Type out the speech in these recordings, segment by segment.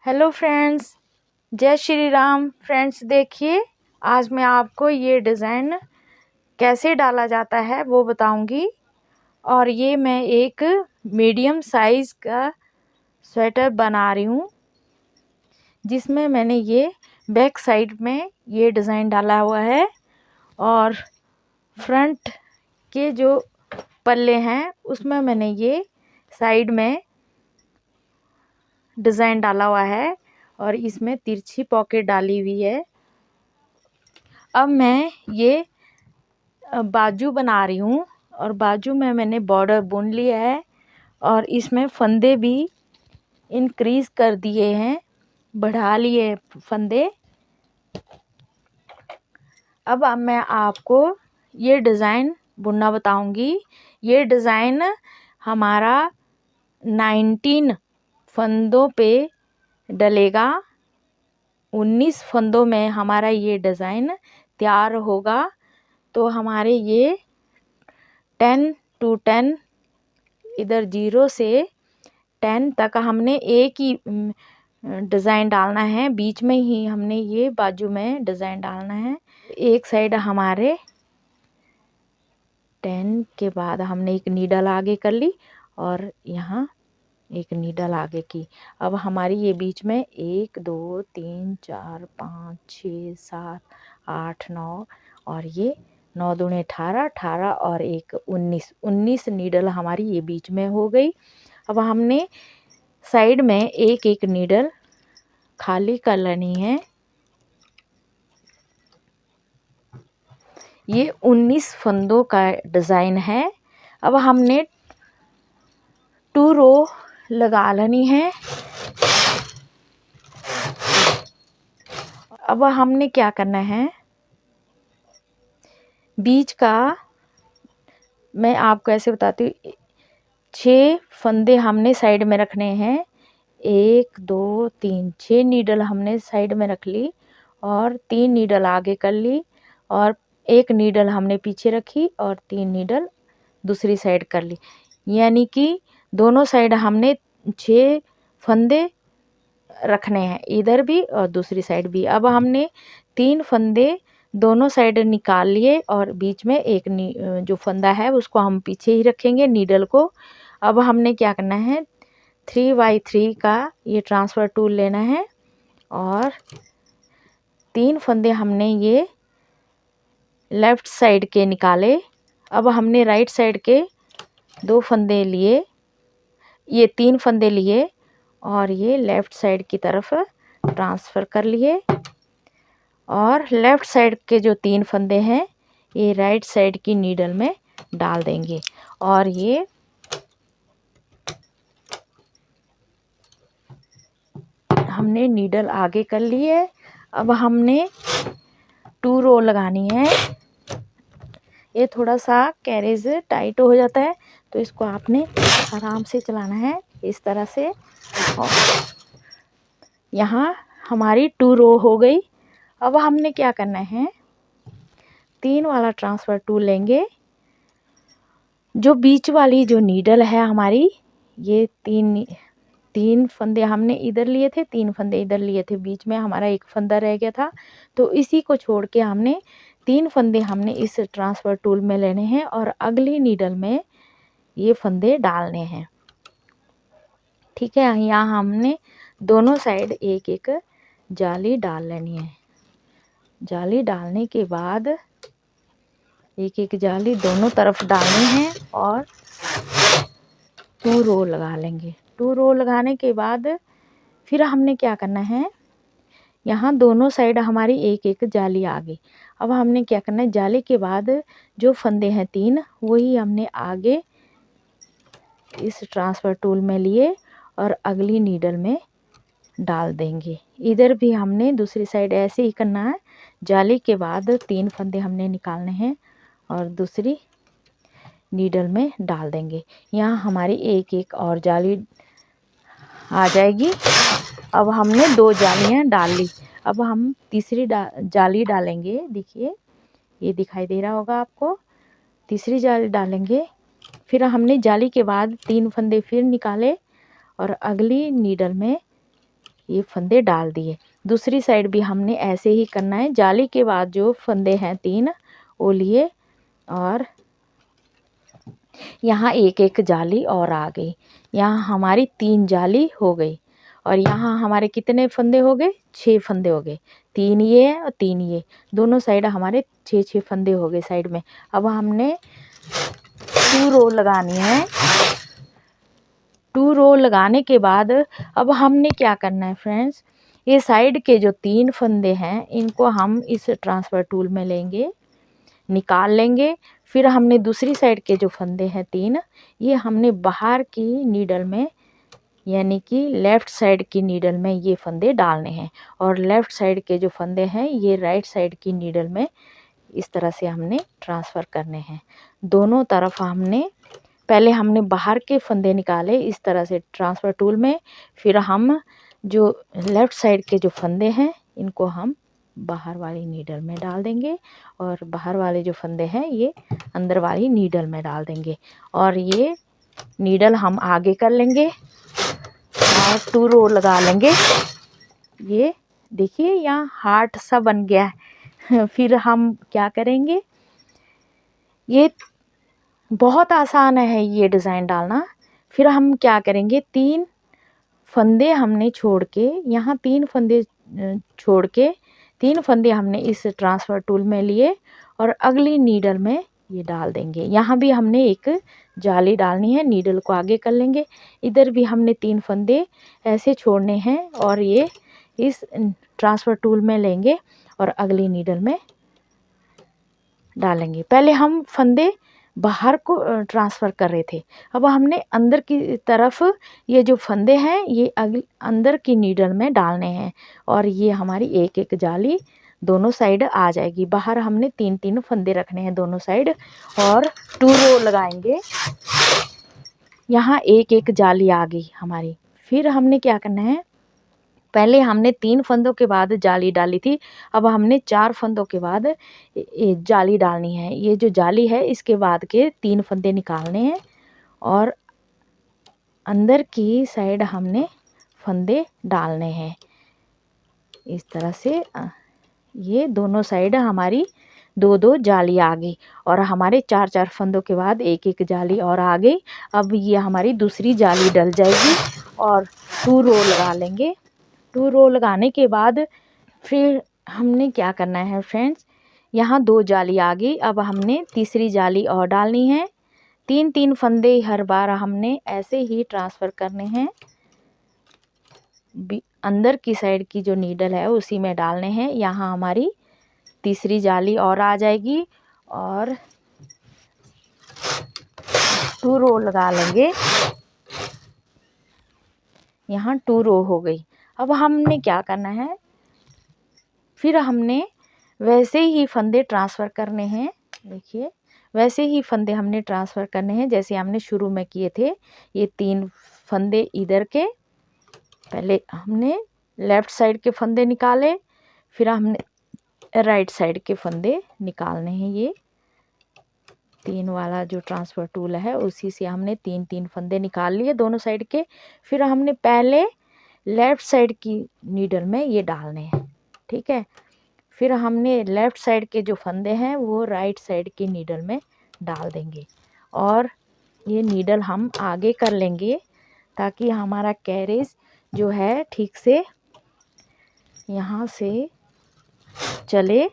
Hello friends, जय Shri Ram. Friends देखिए, आज मैं आपको ये डिज़ाइन कैसे डाला जाता है वो बताऊंगी। और ये मैं एक मीडियम साइज़ का स्वेटर बना रही हूँ, जिसमें मैंने ये बैक साइड में ये डिज़ाइन डाला हुआ है और फ्रंट के जो पल्ले हैं उसमें मैंने ये साइड में डिज़ाइन डाला हुआ है और इसमें तिरछी पॉकेट डाली हुई है। अब मैं ये बाजू बना रही हूँ और बाजू में मैंने बॉर्डर बुन लिया है और इसमें फंदे भी इंक्रीज़ कर दिए हैं, बढ़ा लिए फंदे। अब मैं आपको ये डिज़ाइन बुनना बताऊंगी। ये डिज़ाइन हमारा 19 फंदों पे डलेगा। 19 फंदों में हमारा ये डिज़ाइन तैयार होगा। तो हमारे ये 10 to 10 इधर 0 से 10 तक हमने एक ही डिज़ाइन डालना है। बीच में ही हमने ये बाजू में डिज़ाइन डालना है। एक साइड हमारे 10 के बाद हमने एक नीडल आगे कर ली और यहाँ एक नीडल आगे की। अब हमारी ये बीच में 1 2 3 4 5 6 7 8 9 और ये 9 दूनी 18, 18 और एक 19 नीडल हमारी ये बीच में हो गई। अब हमने साइड में एक एक नीडल खाली कर लेनी है। ये 19 फंदों का डिज़ाइन है। अब हमने 2 रो लगा लेनी है। अब हमने क्या करना है, बीच का मैं आपको ऐसे बताती हूँ। 6 फंदे हमने साइड में रखने हैं। 1 2 3 6 नीडल हमने साइड में रख ली और 3 नीडल आगे कर ली और एक नीडल हमने पीछे रखी और 3 नीडल दूसरी साइड कर ली। यानी कि दोनों साइड हमने 6 फंदे रखने हैं, इधर भी और दूसरी साइड भी। अब हमने 3 फंदे दोनों साइड निकाल लिए और बीच में एक जो फंदा है उसको हम पीछे ही रखेंगे नीडल को। अब हमने क्या करना है, 3x3 का ये ट्रांसफ़र टूल लेना है और 3 फंदे हमने ये लेफ़्ट साइड के निकाले। अब हमने राइट साइड के 2 फंदे लिए, ये 3 फंदे लिए और ये लेफ़्ट साइड की तरफ ट्रांसफ़र कर लिए और लेफ़्ट साइड के जो 3 फंदे हैं ये राइट साइड की नीडल में डाल देंगे और ये हमने नीडल आगे कर ली है। अब हमने 2 रो लगानी है। ये थोड़ा सा कैरेज टाइट हो जाता है तो इसको आपने आराम से चलाना है इस तरह से। और यहाँ हमारी 2 रो हो गई। अब हमने क्या करना है, 3 वाला ट्रांसफ़र टूल लेंगे। जो बीच वाली जो नीडल है हमारी, ये 3 फंदे हमने इधर लिए थे, 3 फंदे इधर लिए थे, बीच में हमारा एक फंदा रह गया था। तो इसी को छोड़ के हमने 3 फंदे हमने इस ट्रांसफ़र टूल में लेने हैं और अगली नीडल में ये फंदे डालने हैं। ठीक है, यहाँ हमने दोनों साइड एक एक जाली डाल लेनी है। जाली डालने के बाद एक एक जाली दोनों तरफ डालनी है और 2 रो लगा लेंगे। 2 रो लगाने के बाद फिर हमने क्या करना है, यहाँ दोनों साइड हमारी एक एक जाली आ गई। अब हमने क्या करना है, जाली के बाद जो फंदे हैं 3 वही हमने आगे इस ट्रांसफ़र टूल में लिए और अगली नीडल में डाल देंगे। इधर भी हमने दूसरी साइड ऐसे ही करना है। जाली के बाद 3 फंदे हमने निकालने हैं और दूसरी नीडल में डाल देंगे। यहाँ हमारी एक एक और जाली आ जाएगी। अब हमने 2 जालियाँ डाल ली। अब हम तीसरी जाली डालेंगे। देखिए, ये दिखाई दे रहा होगा आपको। तीसरी जाली डालेंगे। फिर हमने जाली के बाद 3 फंदे फिर निकाले और अगली नीडल में ये फंदे डाल दिए। दूसरी साइड भी हमने ऐसे ही करना है। जाली के बाद जो फंदे हैं 3 वो लिए और यहाँ एक एक जाली और आ गई। यहाँ हमारी 3 जाली हो गई और यहाँ हमारे कितने फंदे हो गए? 6 फंदे हो गए। 3 ये और 3 ये, दोनों साइड हमारे 6 फंदे हो गए साइड में। अब हमने 2 रो लगानी है। 2 रो लगाने के बाद अब हमने क्या करना है फ्रेंड्स, ये साइड के जो 3 फंदे हैं इनको हम इस ट्रांसफ़र टूल में लेंगे, निकाल लेंगे। फिर हमने दूसरी साइड के जो फंदे हैं 3, ये हमने बाहर की नीडल में यानी कि लेफ़्ट साइड की नीडल में ये फंदे डालने हैं और लेफ़्ट साइड के जो फंदे हैं ये राइट साइड की नीडल में इस तरह से हमने ट्रांसफ़र करने हैं। दोनों तरफ पहले हमने बाहर के फंदे निकाले इस तरह से ट्रांसफ़र टूल में, फिर हम जो लेफ़्ट साइड के जो फंदे हैं इनको हम बाहर वाली नीडल में डाल देंगे और बाहर वाले जो फंदे हैं ये अंदर वाली नीडल में डाल देंगे और ये नीडल हम आगे कर लेंगे और 2 रो लगा लेंगे। ये देखिए यहाँ हार्ट सा बन गया है। फिर हम क्या करेंगे, ये बहुत आसान है ये डिज़ाइन डालना। फिर हम क्या करेंगे, 3 फंदे हमने छोड़ के यहाँ 3 फंदे छोड़ के 3 फंदे हमने इस ट्रांसफ़र टूल में लिए और अगली नीडल में ये डाल देंगे। यहाँ भी हमने एक जाली डालनी है, नीडल को आगे कर लेंगे। इधर भी हमने 3 फंदे ऐसे छोड़ने हैं और ये इस ट्रांसफ़र टूल में लेंगे और अगली नीडल में डालेंगे। पहले हम फंदे बाहर को ट्रांसफ़र कर रहे थे, अब हमने अंदर की तरफ ये जो फंदे हैं ये अंदर की नीडल में डालने हैं और ये हमारी एक एक जाली दोनों साइड आ जाएगी। बाहर हमने 3-3 फंदे रखने हैं दोनों साइड और 2 रो लगाएंगे। यहाँ एक एक जाली आ गई हमारी। फिर हमने क्या करना है, पहले हमने 3 फंदों के बाद जाली डाली थी, अब हमने 4 फंदों के बाद जाली डालनी है। ये जो जाली है इसके बाद के 3 फंदे निकालने हैं और अंदर की साइड हमने फंदे डालने हैं इस तरह से। ये दोनों साइड हमारी 2-2 जाली आ गई और हमारे 4-4 फंदों के बाद एक एक जाली और आ गई। अब ये हमारी दूसरी जाली डल जाएगी और 2 रो लगा लेंगे। 2 रो लगाने के बाद फिर हमने क्या करना है फ्रेंड्स, यहाँ 2 जाली आ गई, अब हमने तीसरी जाली और डालनी है। 3-3 फंदे हर बार हमने ऐसे ही ट्रांसफ़र करने हैं। अंदर की साइड की जो नीडल है उसी में डालने हैं। यहाँ हमारी तीसरी जाली और आ जाएगी और 2 रो लगा लेंगे। यहाँ 2 रो हो गई। अब हमने क्या करना है, फिर हमने वैसे ही फंदे ट्रांसफ़र करने हैं। देखिए वैसे ही फंदे हमने ट्रांसफ़र करने हैं जैसे हमने शुरू में किए थे। ये 3 फंदे इधर के, पहले हमने लेफ़्ट साइड के फंदे निकाले, फिर हमने राइट साइड के फंदे निकालने हैं। ये 3 वाला जो ट्रांसफ़र टूल है उसी से हमने 3-3 फंदे निकाल लिए दोनों साइड के। फिर हमने पहले लेफ़्ट साइड की नीडल में ये डालने हैं, ठीक है। फिर हमने लेफ़्ट साइड के जो फंदे हैं वो राइट साइड की नीडल में डाल देंगे और ये नीडल हम आगे कर लेंगे ताकि हमारा कैरेज जो है ठीक से यहाँ से चले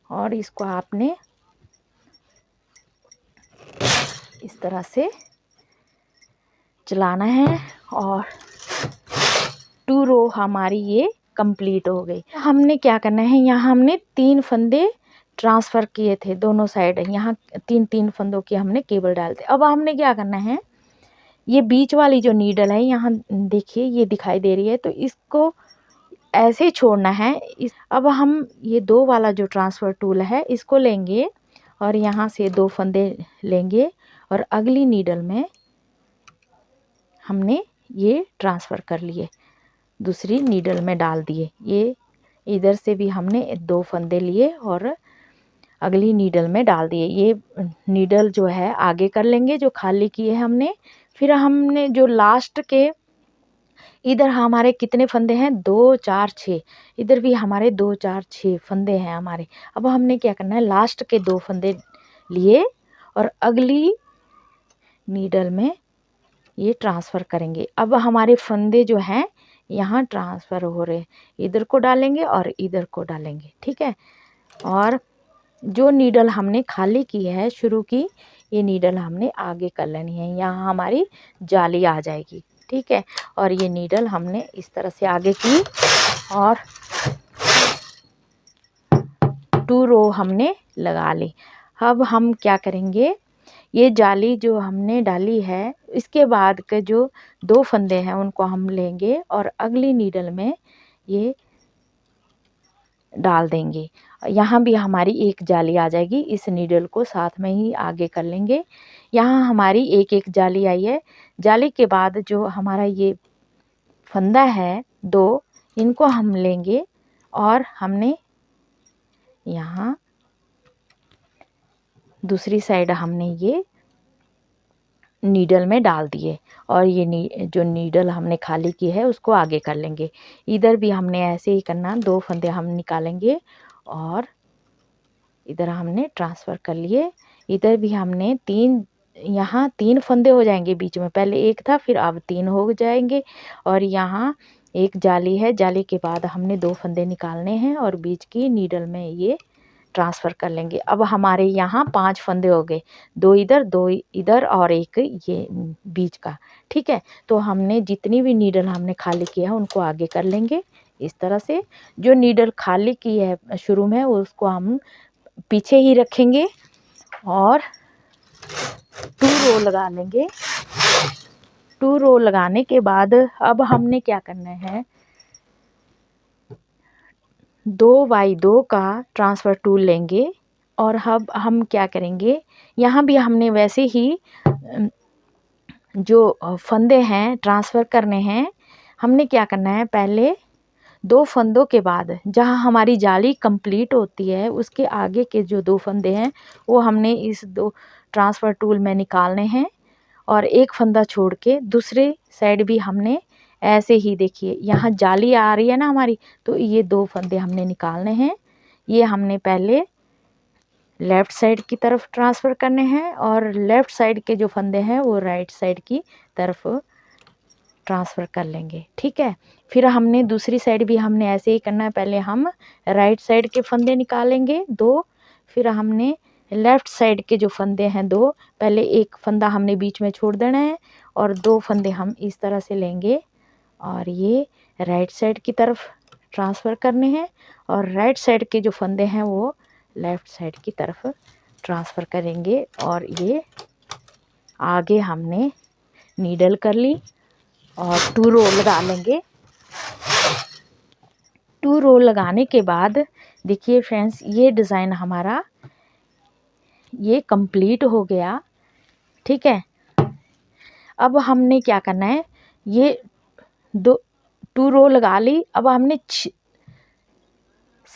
और इसको आपने इस तरह से चलाना है और 2 रो हमारी ये कंप्लीट हो गई। हमने क्या करना है, यहाँ हमने 3 फंदे ट्रांसफ़र किए थे दोनों साइड, यहाँ 3-3 फंदों की हमने केबल डाल दी। अब हमने क्या करना है, ये बीच वाली जो नीडल है यहाँ देखिए ये दिखाई दे रही है, तो इसको ऐसे छोड़ना है। अब हम ये 2 वाला जो ट्रांसफ़र टूल है इसको लेंगे और यहाँ से 2 फंदे लेंगे और अगली नीडल में हमने ये ट्रांसफ़र कर लिए, दूसरी नीडल में डाल दिए। ये इधर से भी हमने 2 फंदे लिए और अगली नीडल में डाल दिए। ये नीडल जो है आगे कर लेंगे जो खाली किए हैं हमने। फिर हमने जो लास्ट के इधर हमारे कितने फंदे हैं, 2 4 6। इधर भी हमारे 2 4 6 फंदे हैं हमारे। अब हमने क्या करना है, लास्ट के 2 फंदे लिए और अगली नीडल में ये ट्रांसफ़र करेंगे। अब हमारे फंदे जो हैं यहाँ ट्रांसफ़र हो रहे हैं, इधर को डालेंगे और इधर को डालेंगे, ठीक है। और जो नीडल हमने खाली की है शुरू की, ये नीडल हमने आगे कर लेनी है। यहाँ हमारी जाली आ जाएगी, ठीक है। और ये नीडल हमने इस तरह से आगे की और 2 रो हमने लगा ली। अब हम क्या करेंगे, ये जाली जो हमने डाली है इसके बाद के जो 2 फंदे हैं उनको हम लेंगे और अगली नीडल में ये डाल देंगे। यहाँ भी हमारी एक जाली आ जाएगी, इस नीडल को साथ में ही आगे कर लेंगे। यहाँ हमारी एक जाली आई है। जाली के बाद जो हमारा ये फंदा है 2, इनको हम लेंगे और हमने यहाँ दूसरी साइड हमने ये नीडल में डाल दिए और ये जो नीडल हमने खाली की है उसको आगे कर लेंगे। इधर भी हमने ऐसे ही करना, 2 फंदे हम निकालेंगे और इधर हमने ट्रांसफ़र कर लिए। इधर भी हमने 3, यहाँ 3 फंदे हो जाएंगे बीच में, पहले 1 था फिर अब 3 हो जाएंगे। और यहाँ एक जाली है, जाली के बाद हमने 2 फंदे निकालने हैं और बीच की नीडल में ये ट्रांसफ़र कर लेंगे। अब हमारे यहाँ 5 फंदे हो गए, 2 इधर 2 इधर और 1 ये बीच का, ठीक है। तो हमने जितनी भी नीडल हमने खाली किया है उनको आगे कर लेंगे इस तरह से। जो नीडल खाली की है शुरू में उसको हम पीछे ही रखेंगे और 2 रो लगा लेंगे। 2 रो लगाने के बाद अब हमने क्या करना है, 2 बाई 2 का ट्रांसफ़र टूल लेंगे और अब हम क्या करेंगे, यहाँ भी हमने वैसे ही जो फंदे हैं ट्रांसफ़र करने हैं। हमने क्या करना है, पहले 2 फंदों के बाद जहाँ हमारी जाली कंप्लीट होती है उसके आगे के जो 2 फंदे हैं वो हमने इस 2 ट्रांसफ़र टूल में निकालने हैं और एक फंदा छोड़ के दूसरे साइड भी हमने ऐसे ही, देखिए यहाँ जाली आ रही है ना हमारी, तो ये 2 फंदे हमने निकालने हैं। ये हमने पहले लेफ़्ट साइड की तरफ ट्रांसफ़र करने हैं और लेफ़्ट साइड के जो फंदे हैं वो राइट साइड की तरफ ट्रांसफ़र कर लेंगे, ठीक है। फिर हमने दूसरी साइड भी हमने ऐसे ही करना है, पहले हम राइट साइड के फंदे निकालेंगे 2, फिर हमने लेफ़्ट साइड के जो फंदे हैं 2, पहले एक फंदा हमने बीच में छोड़ देना है और 2 फंदे हम इस तरह से लेंगे और ये राइट साइड की तरफ ट्रांसफ़र करने हैं और राइट साइड के जो फंदे हैं वो लेफ़्ट साइड की तरफ ट्रांसफ़र करेंगे। और ये आगे हमने नीडल कर ली और 2 रो लगा लेंगे। 2 रो लगाने के बाद देखिए फ्रेंड्स, ये डिज़ाइन हमारा ये कंप्लीट हो गया, ठीक है। अब हमने क्या करना है, ये 2 रो लगा ली। अब हमने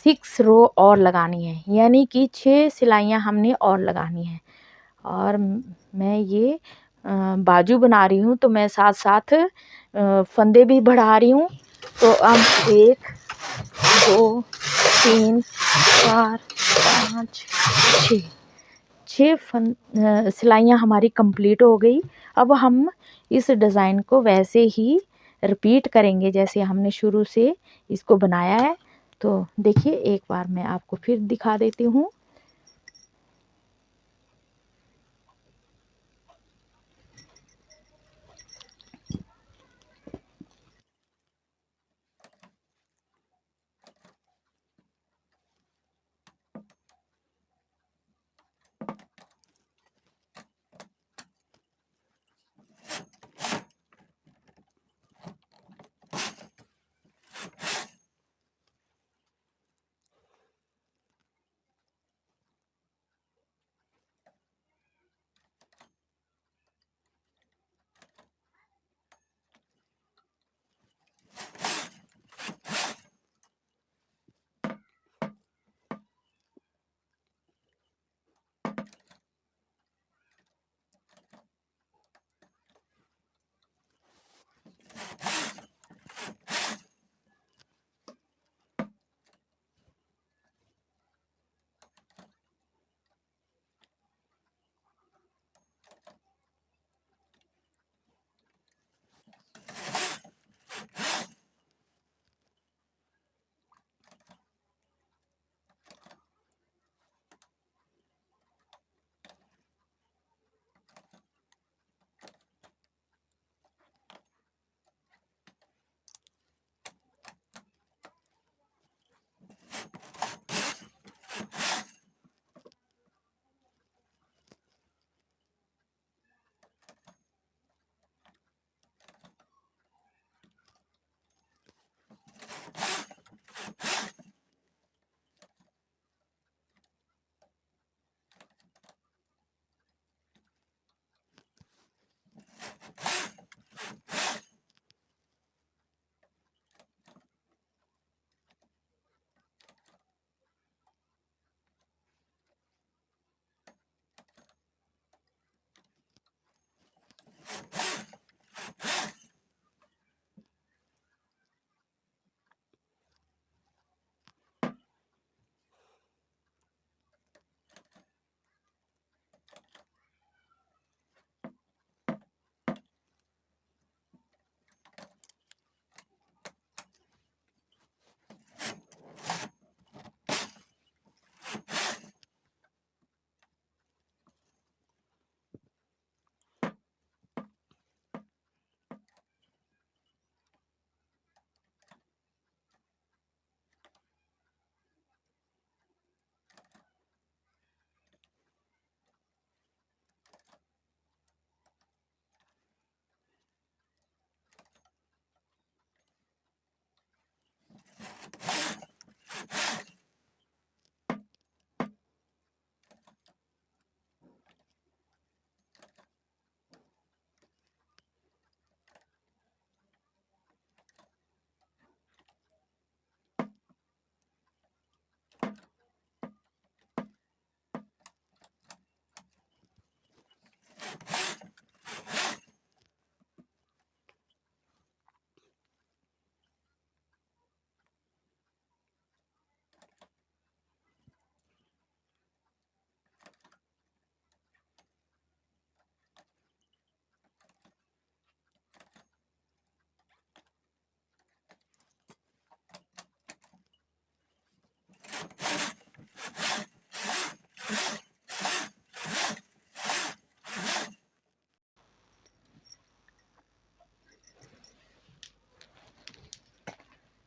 6 रो और लगानी है, यानी कि 6 सिलाइयाँ हमने और लगानी है। और मैं ये बाजू बना रही हूँ तो मैं साथ साथ फंदे भी बढ़ा रही हूँ। तो अब 1 2 3 4 5 6 सिलाइयाँ हमारी कंप्लीट हो गई। अब हम इस डिज़ाइन को वैसे ही रिपीट करेंगे जैसे हमने शुरू से इसको बनाया है। तो देखिए एक बार मैं आपको फिर दिखा देती हूँ।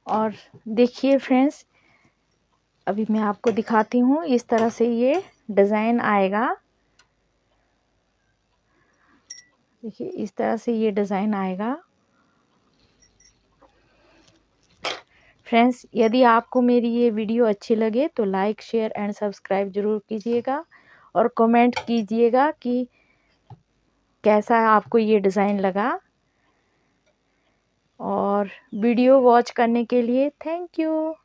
और देखिए फ्रेंड्स, अभी मैं आपको दिखाती हूँ। इस तरह से ये डिज़ाइन आएगा। देखिए इस तरह से ये डिज़ाइन आएगा। फ्रेंड्स, यदि आपको मेरी ये वीडियो अच्छी लगे तो लाइक, शेयर एंड सब्सक्राइब ज़रूर कीजिएगा और कमेंट कीजिएगा कि कैसा आपको ये डिज़ाइन लगा। और वीडियो वॉच करने के लिए थैंक यू।